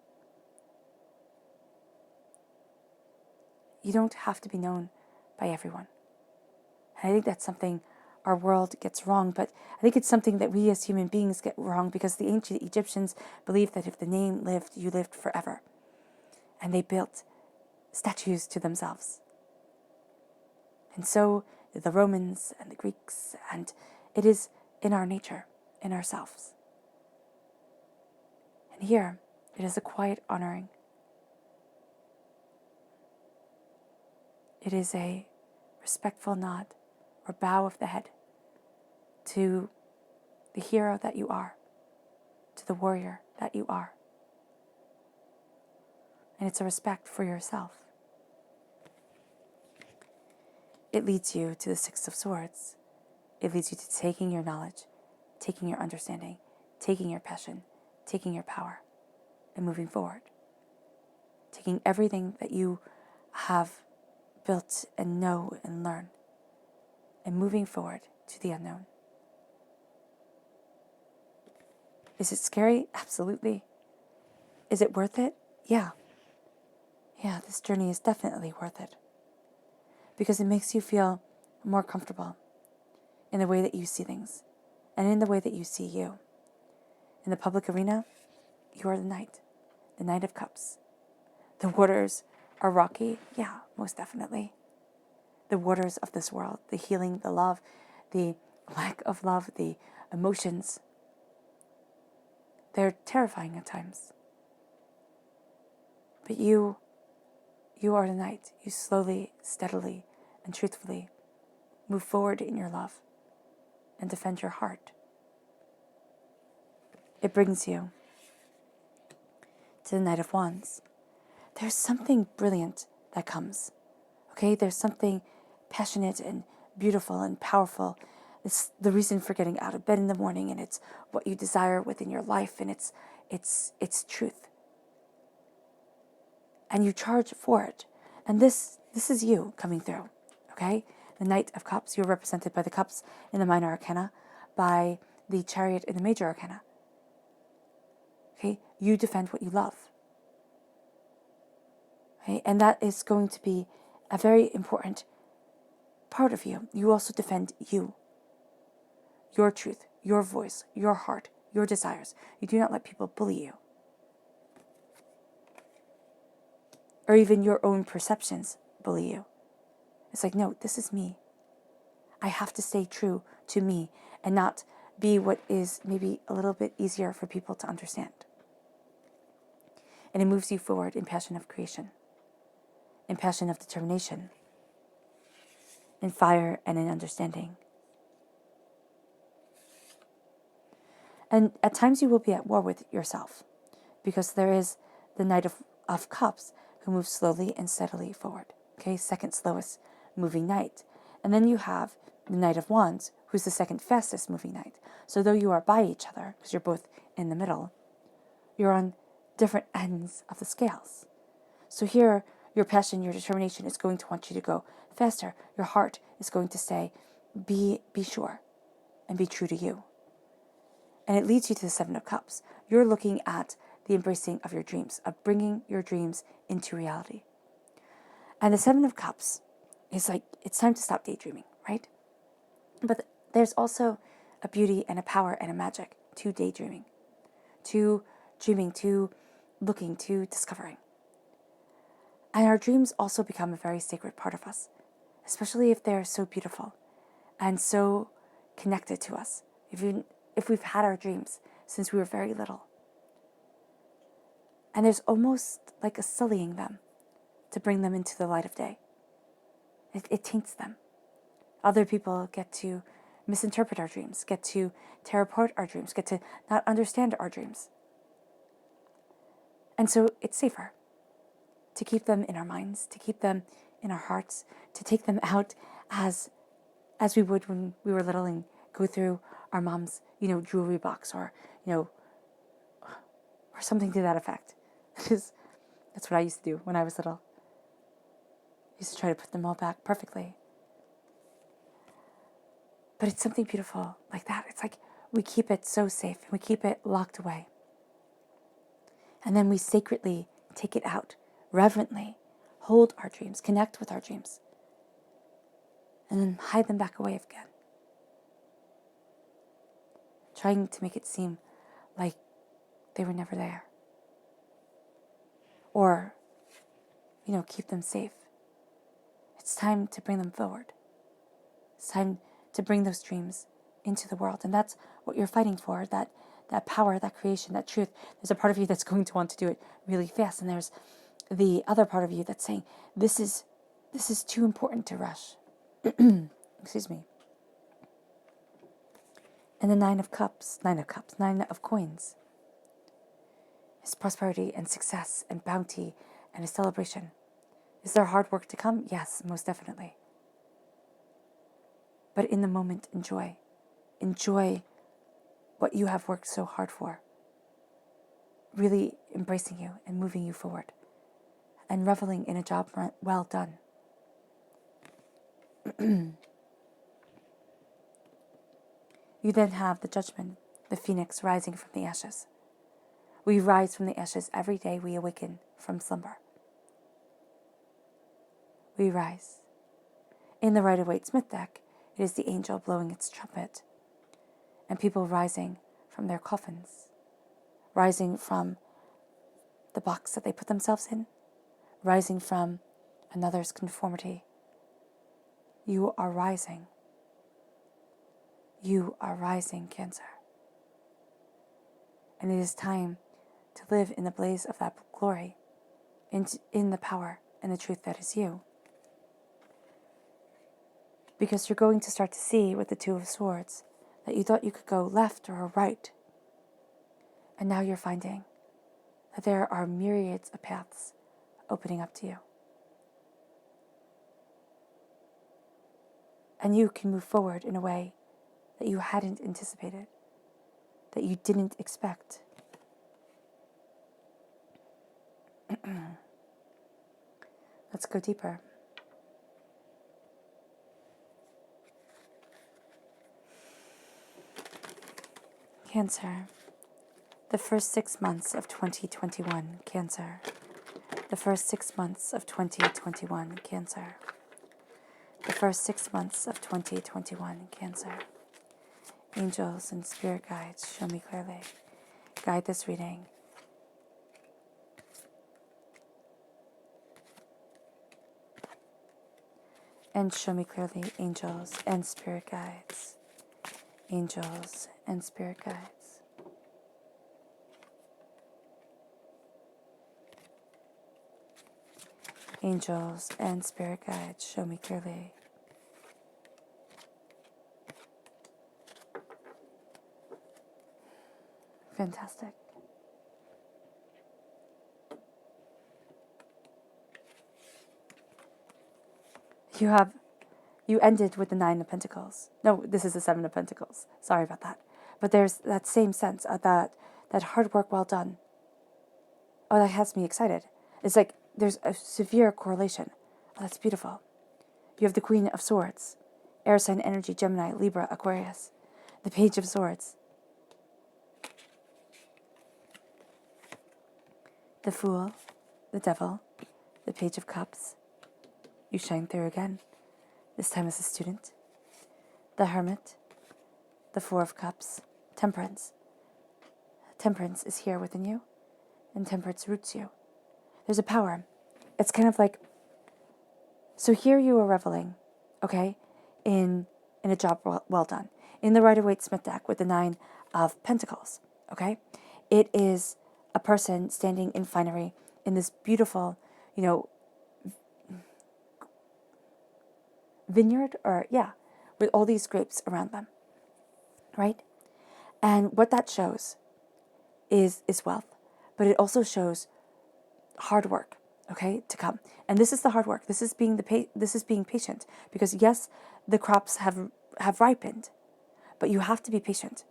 S1: You don't have to be known by everyone. And I think that's something our world gets wrong, but I think it's something that we as human beings get wrong because the ancient Egyptians believed that if the name lived, you lived forever. And they built statues to themselves. And so did the Romans and the Greeks, and it is in our nature, in ourselves. And here, it is a quiet honoring. It is a respectful nod or bow of the head to the hero that you are, to the warrior that you are. And it's a respect for yourself. It leads you to the Six of Swords. It leads you to taking your knowledge, taking your understanding, taking your passion, taking your power, and moving forward. Taking everything that you have built and know and learn, and moving forward to the unknown. Is it scary? Absolutely. Is it worth it? Yeah. Yeah, this journey is definitely worth it. Because it makes you feel more comfortable in the way that you see things and in the way that you see you. In the public arena, you are the Knight of Cups. The waters are rocky, yeah, most definitely. The waters of this world, the healing, the love, the lack of love, the emotions, they're terrifying at times. But you are the knight. You slowly, steadily, and truthfully move forward in your love and defend your heart. It brings you to the Knight of Wands. there's something brilliant that comes. Okay, there's something passionate and beautiful and powerful. It's the reason for getting out of bed in the morning, and it's what you desire within your life, and it's truth. And you charge for it. And this is you coming through. Okay? The Knight of Cups, you're represented by the cups in the minor arcana, by the Chariot in the major arcana. Okay? You defend what you love. Okay? And that is going to be a very important part of you. You also defend you, your truth, your voice, your heart, your desires. You do not let people bully you, or even your own perceptions bully you. It's like, no, this is me. I have to stay true to me and not be what is maybe a little bit easier for people to understand. And it moves you forward in passion of creation, in passion of determination, in fire and in understanding. And at times you will be at war with yourself, because there is the Knight of Cups who moves slowly and steadily forward. Okay, second slowest moving knight. And then you have the Knight of Wands, who's the second fastest moving knight. So though you are by each other, because you're both in the middle, you're on different ends of the scales. So here, your passion, your determination is going to want you to go faster. Your heart is going to say, be sure and be true to you. And it leads you to the Seven of Cups. You're looking at the embracing of your dreams, of bringing your dreams into reality. And the Seven of Cups is like, it's time to stop daydreaming, right? But there's also a beauty and a power and a magic to daydreaming, to dreaming, to looking, to discovering. And our dreams also become a very sacred part of us, especially if they're so beautiful and so connected to us. If we've had our dreams since we were very little. And there's almost like a sullying them to bring them into the light of day. It taints them. Other people get to misinterpret our dreams, get to tear apart our dreams, get to not understand our dreams. And so it's safer to keep them in our minds, to keep them in our hearts, to take them out as we would when we were little and go through our mom's, jewelry box or something to that effect. Because that's what I used to do when I was little. I used to try to put them all back perfectly. But it's something beautiful like that. It's like we keep it so safe and we keep it locked away. And then we sacredly take it out, reverently hold our dreams, connect with our dreams, and then hide them back away again. Trying to make it seem like they were never there. Or, keep them safe. It's time to bring them forward. It's time to bring those dreams into the world. And that's what you're fighting for, that power, that creation, that truth. There's a part of you that's going to want to do it really fast. And there's the other part of you that's saying, this is too important to rush. Excuse me. And the Nine of Coins is prosperity and success and bounty and a celebration. Is there hard work to come? Yes, most definitely. But in the moment, enjoy. Enjoy what you have worked so hard for. Really embracing you and moving you forward. And reveling in a job well done. You then have the Judgment, the phoenix rising from the ashes. We rise from the ashes every day we awaken from slumber. We rise. In the Rider-Waite Smith deck, it is the angel blowing its trumpet, and people rising from their coffins, rising from the box that they put themselves in, rising from another's conformity. You are rising. You are rising, Cancer. And it is time to live in the blaze of that glory, in the power and the truth that is you. Because you're going to start to see with the Two of Swords that you thought you could go left or right. And now you're finding that there are myriads of paths opening up to you. And you can move forward in a way that you hadn't anticipated, that you didn't expect. Let's go deeper. Cancer. The first 6 months of 2021, Cancer. The first 6 months of 2021, Cancer. The first 6 months of 2021, Cancer. Angels and spirit guides, show me clearly. Guide this reading. And show me clearly, angels and spirit guides. Angels and spirit guides. Angels and spirit guides, show me clearly. Fantastic. You ended with the 9 of Pentacles. No, this is the 7 of Pentacles. Sorry about that. But there's that same sense of that hard work well done. Oh, that has me excited. It's like there's a severe correlation. Oh, that's beautiful. You have the Queen of Swords, air sign energy, Gemini, Libra, Aquarius. The Page of Swords. The Fool, the Devil, the Page of Cups. You shine through again, this time as a student. The Hermit, the Four of Cups, Temperance. Temperance is here within you, and Temperance roots you. There's a power. It's kind of like, so here you are reveling, okay, in a job well done. In the Rider-Waite Smith deck with the 9 of Pentacles, okay? It is a person standing in finery in this beautiful, vineyard, with all these grapes around them, right? And what that shows is wealth, but it also shows hard work, okay, to come. And this is the hard work. This is being being patient, because yes, the crops have ripened, but you have to be patient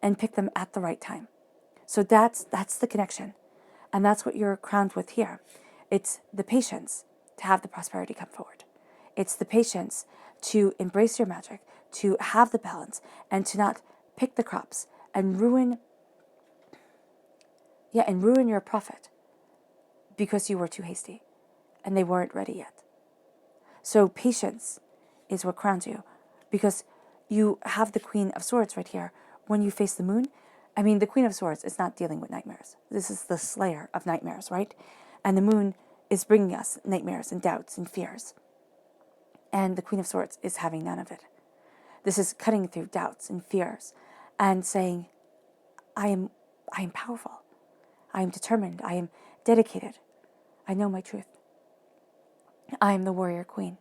S1: and pick them at the right time. So that's the connection, and that's what you're crowned with here. It's the patience to have the prosperity come forward. It's the patience to embrace your magic, to have the balance, and to not pick the crops and ruin your profit because you were too hasty and they weren't ready yet. So patience is what crowns you, because you have the Queen of Swords right here. When you face the moon, I mean, the Queen of Swords is not dealing with nightmares. This is the slayer of nightmares, right? And the moon is bringing us nightmares and doubts and fears. And the Queen of Swords is having none of it. This is cutting through doubts and fears and saying, I am powerful. I am determined. I am dedicated. I know my truth. I am the warrior queen,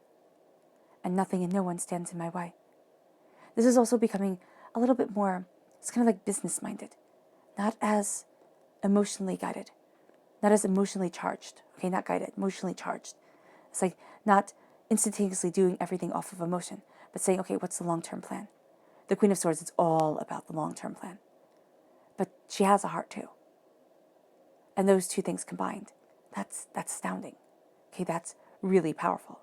S1: and nothing and no one stands in my way. This is also becoming a little bit more, it's kind of like business-minded, not as emotionally guided, not as emotionally charged. Okay, not guided, emotionally charged. It's like not instantaneously doing everything off of emotion, but saying, okay, what's the long-term plan? The Queen of Swords is all about the long-term plan. But she has a heart too. And those two things combined, that's astounding. Okay, that's really powerful.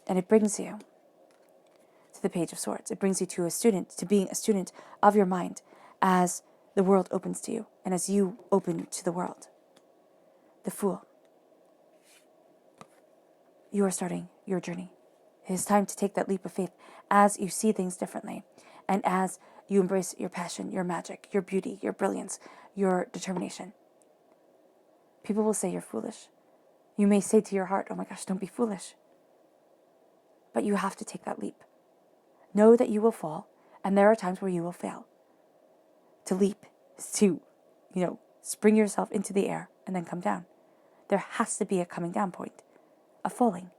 S1: And it brings you to the Page of Swords. It brings you to being a student of your mind as the world opens to you and as you open to the world. The Fool. You are starting your journey. It is time to take that leap of faith as you see things differently and as you embrace your passion, your magic, your beauty, your brilliance, your determination. People will say you're foolish. You may say to your heart, oh my gosh, don't be foolish. But you have to take that leap. Know that you will fall, and there are times where you will fail. To leap is to, spring yourself into the air and then come down. There has to be a coming down point, a falling.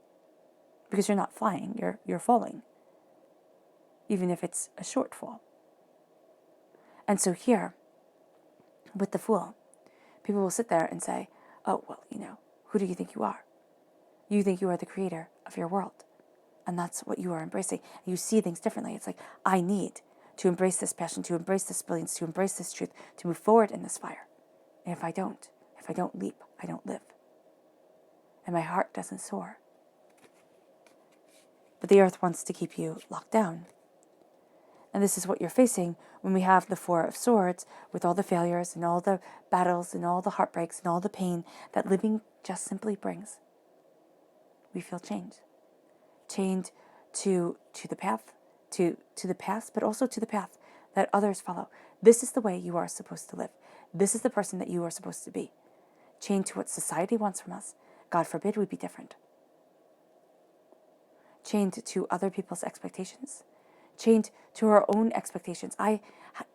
S1: Because you're not flying, you're falling. Even if it's a short fall. And so here, with the Fool, people will sit there and say, oh, well, who do you think you are? You think you are the creator of your world. And that's what you are embracing. You see things differently. It's like, I need to embrace this passion, to embrace this brilliance, to embrace this truth, to move forward in this fire. And if I don't leap, I don't live. And my heart doesn't soar. But the earth wants to keep you locked down. And this is what you're facing when we have the Four of Swords, with all the failures and all the battles and all the heartbreaks and all the pain that living just simply brings. We feel chained. Chained to the path, to the past, but also to the path that others follow. This is the way you are supposed to live. This is the person that you are supposed to be. Chained to what society wants from us. God forbid we be different. Chained to other people's expectations. Chained to our own expectations. I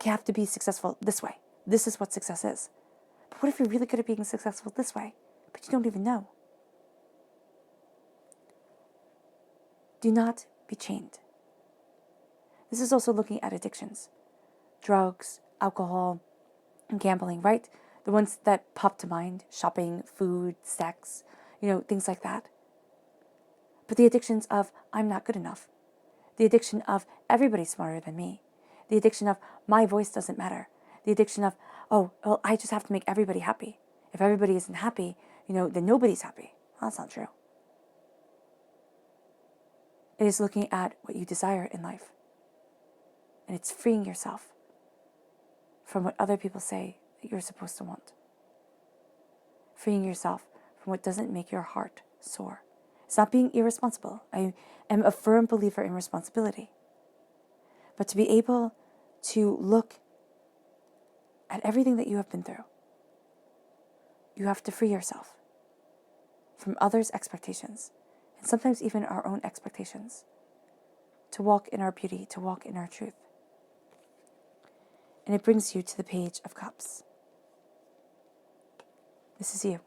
S1: have to be successful this way. This is what success is. But what if you're really good at being successful this way, but you don't even know? Do not be chained. This is also looking at addictions. Drugs, alcohol, and gambling, right? The ones that pop to mind. Shopping, food, sex, things like that. But the addictions of, I'm not good enough. The addiction of, everybody's smarter than me. The addiction of, my voice doesn't matter. The addiction of, oh, well, I just have to make everybody happy. If everybody isn't happy, then nobody's happy. Well, that's not true. It is looking at what you desire in life. And it's freeing yourself from what other people say that you're supposed to want. Freeing yourself from what doesn't make your heart soar. It's not being irresponsible. I am a firm believer in responsibility. But to be able to look at everything that you have been through, you have to free yourself from others' expectations, and sometimes even our own expectations, to walk in our beauty, to walk in our truth. And it brings you to the Page of Cups. This is you.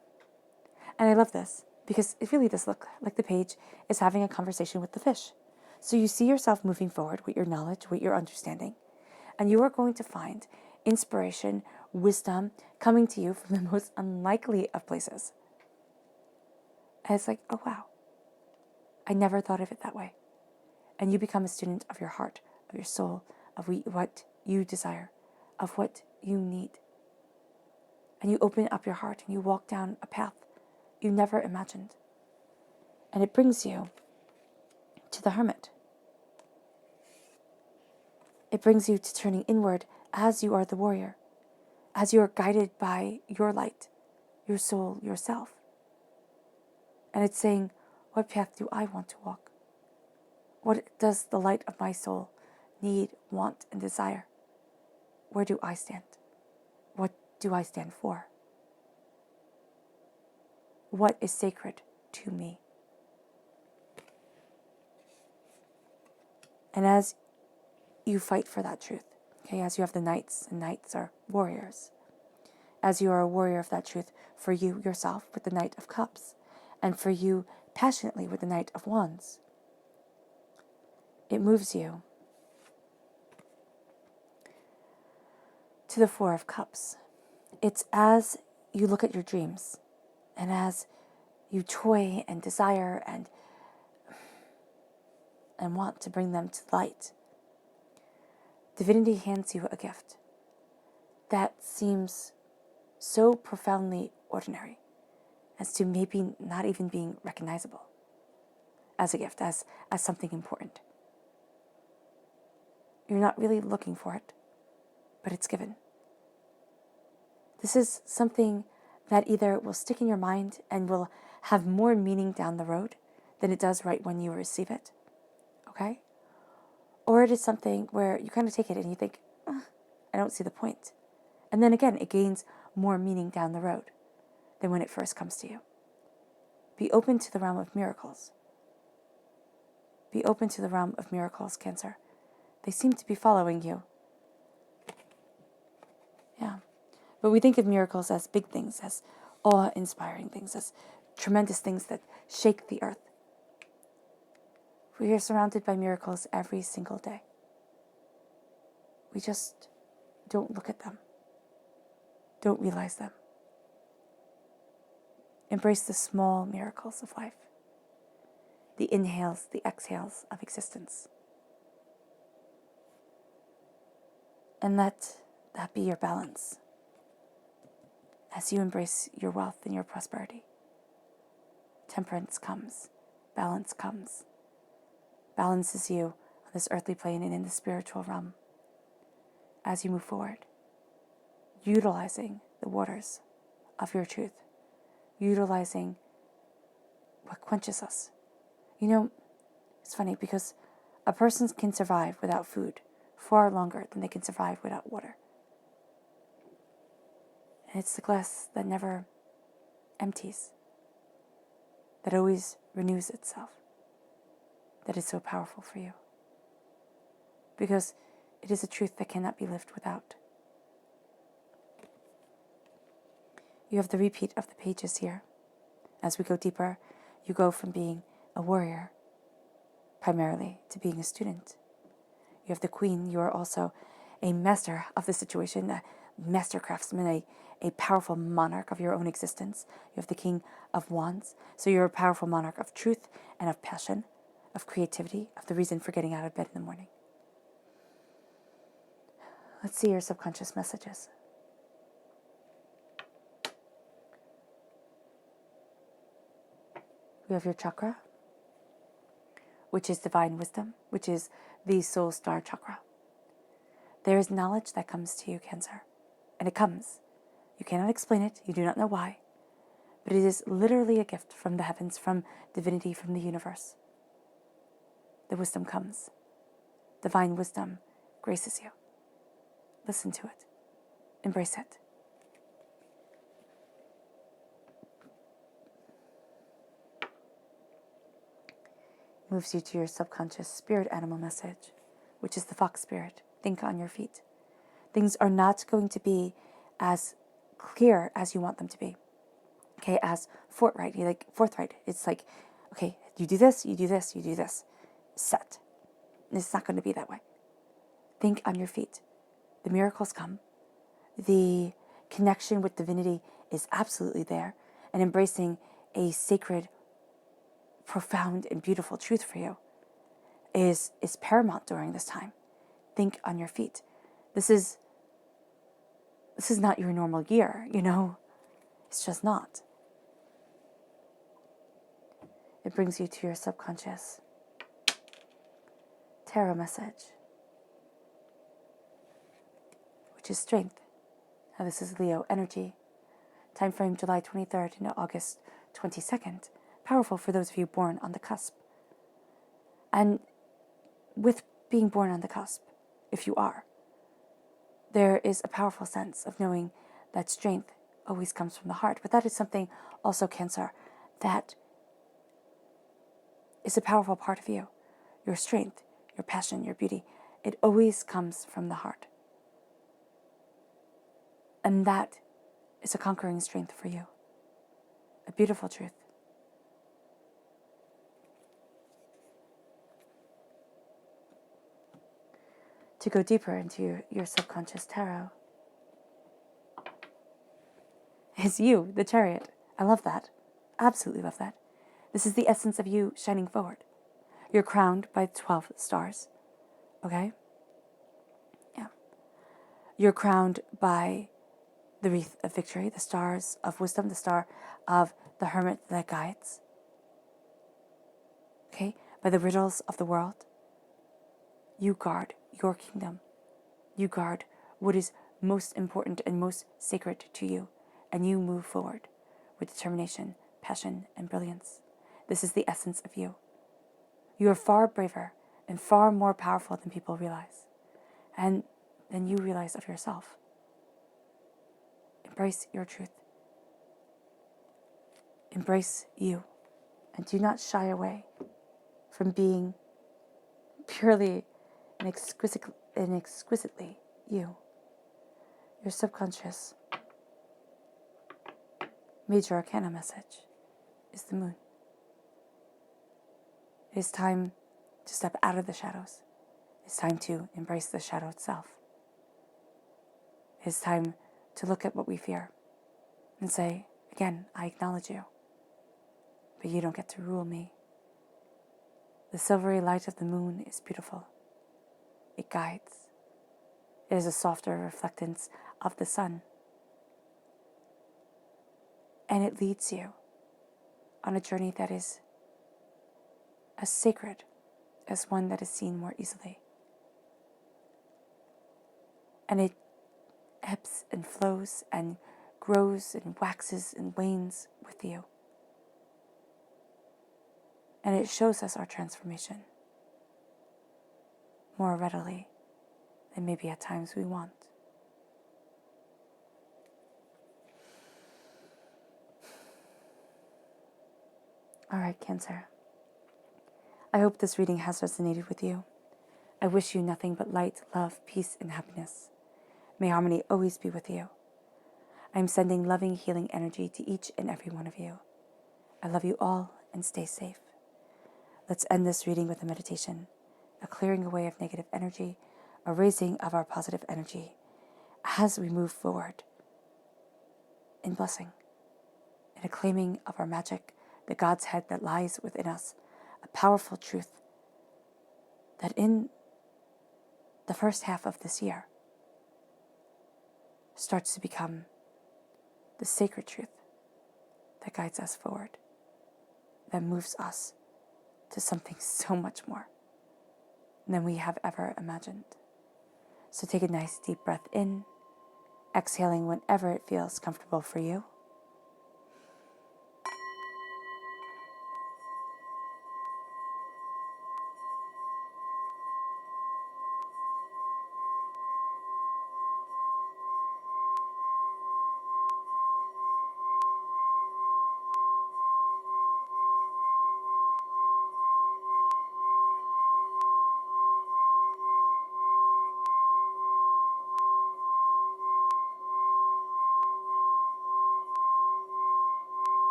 S1: And I love this because it really does look like the page is having a conversation with the fish. So you see yourself moving forward with your knowledge, with your understanding, and you are going to find inspiration, wisdom coming to you from the most unlikely of places. And it's like, oh wow, I never thought of it that way. And you become a student of your heart, of your soul, of what you desire, of what you need. And you open up your heart and you walk down a path you never imagined. And it brings you to the Hermit. It brings you to turning inward as you are the warrior, as you are guided by your light, your soul, yourself. And it's saying, what path do I want to walk? What does the light of my soul need, want, and desire? Where do I stand? What do I stand for? What is sacred to me? And as you fight for that truth, okay, as you have the knights, and knights are warriors, as you are a warrior of that truth for you yourself with the Knight of Cups, and for you passionately with the Knight of Wands, it moves you to the Four of Cups. It's as you look at your dreams, and as you toy and desire and want to bring them to light, divinity hands you a gift that seems so profoundly ordinary as to maybe not even being recognizable as a gift, as something important. You're not really looking for it, but it's given. This is something that either will stick in your mind and will have more meaning down the road than it does right when you receive it, okay? Or it is something where you kind of take it and you think, I don't see the point. And then again, it gains more meaning down the road than when it first comes to you. Be open to the realm of miracles. Be open to the realm of miracles, Cancer. They seem to be following you. Yeah. But we think of miracles as big things, as awe-inspiring things, as tremendous things that shake the earth. We are surrounded by miracles every single day. We just don't look at them, don't realize them. Embrace the small miracles of life, the inhales, the exhales of existence. And let that be your balance as you embrace your wealth and your prosperity. Temperance comes, balance comes, balances you on this earthly plane and in the spiritual realm as you move forward, utilizing the waters of your truth, utilizing what quenches us. You know, it's funny because a person can survive without food far longer than they can survive without water. And it's the glass that never empties, that always renews itself, that is so powerful for you. Because it is a truth that cannot be lived without. You have the repeat of the pages here. As we go deeper, you go from being a warrior, primarily, to being a student. You have the Queen. You are also a master of the situation, a master craftsman, a powerful monarch of your own existence. You have the King of Wands. So you're a powerful monarch of truth and of passion, of creativity, of the reason for getting out of bed in the morning. Let's see your subconscious messages. We have your chakra, which is divine wisdom, which is the soul star chakra. There is knowledge that comes to you, Cancer, and it comes. You cannot explain it, you do not know why, but it is literally a gift from the heavens, from divinity, from the universe. The wisdom comes. Divine wisdom graces you. Listen to it. Embrace it. Moves you to your subconscious spirit animal message, which is the fox spirit. Think on your feet. Things are not going to be as clear as you want them to be. Okay, as forthright. It's like, okay, you do this, you do this, you do this. Set. And it's not going to be that way. Think on your feet. The miracles come. The connection with divinity is absolutely there. And embracing a sacred, profound, and beautiful truth for you is paramount during this time. Think on your feet. This is not your normal year, you know? It's just not. It brings you to your subconscious tarot message, which is strength. Now this is Leo energy. Time frame July 23rd to August 22nd. Powerful for those of you born on the cusp. And with being born on the cusp, if you are, there is a powerful sense of knowing that strength always comes from the heart. But that is something also, Cancer, that is a powerful part of you. Your strength, your passion, your beauty, it always comes from the heart. And that is a conquering strength for you. A beautiful truth. To go deeper into your subconscious tarot is you, the Chariot. I love that. Absolutely love that. This is the essence of you shining forward. You're crowned by 12 stars. Okay? Yeah. You're crowned by the wreath of victory, the stars of wisdom, the star of the hermit that guides. Okay? By the riddles of the world. You guard your kingdom. You guard what is most important and most sacred to you. And you move forward with determination, passion, and brilliance. This is the essence of you. You are far braver and far more powerful than people realize. And than you realize of yourself. Embrace your truth. Embrace you. And do not shy away from being purely and exquisitely you. Your subconscious major arcana message is the moon. It is time to step out of the shadows. It's time to embrace the shadow itself. It is time to look at what we fear and say, again, I acknowledge you. but you don't get to rule me. The silvery light of the moon is beautiful. It guides. It is a softer reflectance of the sun. And it leads you on a journey that is as sacred as one that is seen more easily. And it ebbs and flows and grows and waxes and wanes with you. And it shows us our transformation more readily than maybe at times we want. All right, Cancer. I hope this reading has resonated with you. I wish you nothing but light, love, peace, and happiness. May harmony always be with you. I am sending loving, healing energy to each and every one of you. I love you all and stay safe. Let's end this reading with a meditation, a clearing away of negative energy, a raising of our positive energy as we move forward in blessing, in a claiming of our magic, the God's head that lies within us, a powerful truth that in the first half of this year starts to become the sacred truth that guides us forward, that moves us to something so much more than we have ever imagined. So take a nice deep breath in, exhaling whenever it feels comfortable for you.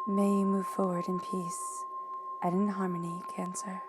S1: May you move forward in peace and in harmony, Cancer.